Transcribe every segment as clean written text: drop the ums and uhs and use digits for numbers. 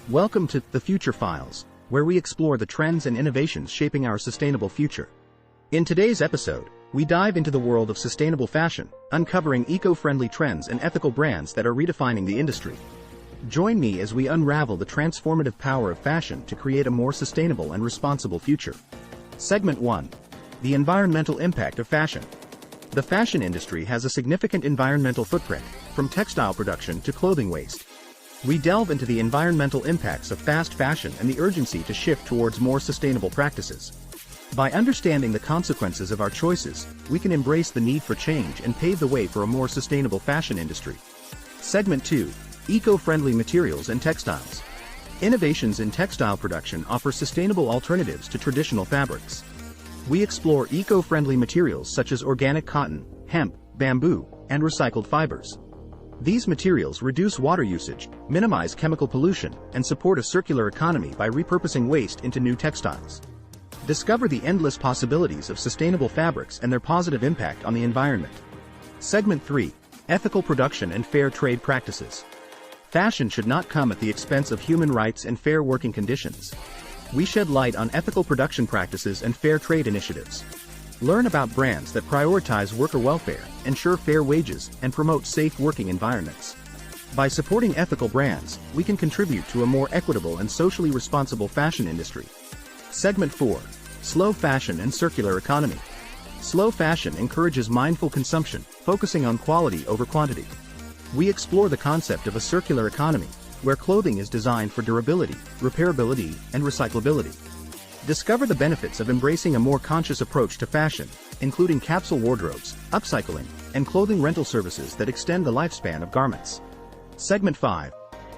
Welcome to The Future Files, where we explore the trends and innovations shaping our sustainable future. In today's episode, we dive into the world of sustainable fashion, uncovering eco-friendly trends and ethical brands that are redefining the industry. Join me as we unravel the transformative power of fashion to create a more sustainable and responsible future. Segment 1. The environmental impact of fashion. The fashion industry has a significant environmental footprint, from textile production to clothing waste. We delve into the environmental impacts of fast fashion and the urgency to shift towards more sustainable practices. By understanding the consequences of our choices, we can embrace the need for change and pave the way for a more sustainable fashion industry. Segment 2. Eco-friendly materials and textiles. Innovations in textile production offer sustainable alternatives to traditional fabrics. We explore eco-friendly materials such as organic cotton, hemp, bamboo, and recycled fibers. These materials reduce water usage, minimize chemical pollution, and support a circular economy by repurposing waste into new textiles. Discover the endless possibilities of sustainable fabrics and their positive impact on the environment. Segment 3. Ethical production and fair trade practices. Fashion should not come at the expense of human rights and fair working conditions. We shed light on ethical production practices and fair trade initiatives. Learn about brands that prioritize worker welfare, ensure fair wages, and promote safe working environments. By supporting ethical brands, we can contribute to a more equitable and socially responsible fashion industry. Segment 4. Slow fashion and circular economy. Slow fashion encourages mindful consumption, focusing on quality over quantity. We explore the concept of a circular economy, where clothing is designed for durability, repairability, and recyclability. Discover the benefits of embracing a more conscious approach to fashion, including capsule wardrobes, upcycling, and clothing rental services that extend the lifespan of garments. Segment 5.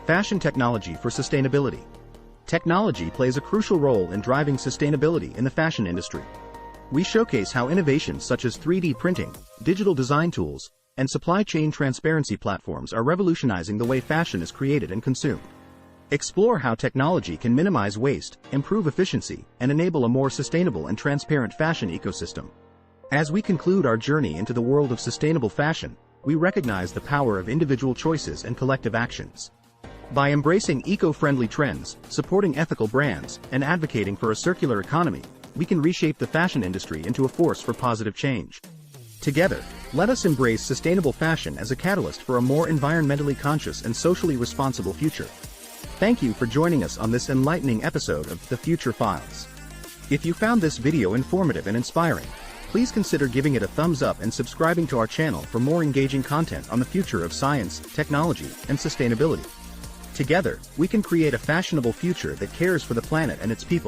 Fashion technology for sustainability. Technology plays a crucial role in driving sustainability in the fashion industry. We showcase how innovations such as 3D printing, digital design tools, and supply chain transparency platforms are revolutionizing the way fashion is created and consumed. Explore how technology can minimize waste, improve efficiency, and enable a more sustainable and transparent fashion ecosystem. As we conclude our journey into the world of sustainable fashion, we recognize the power of individual choices and collective actions. By embracing eco-friendly trends, supporting ethical brands, and advocating for a circular economy, we can reshape the fashion industry into a force for positive change. Together, let us embrace sustainable fashion as a catalyst for a more environmentally conscious and socially responsible future. Thank you for joining us on this enlightening episode of The Future Files. If you found this video informative and inspiring, please consider giving it a thumbs up and subscribing to our channel for more engaging content on the future of science, technology, and sustainability. Together, we can create a fashionable future that cares for the planet and its people.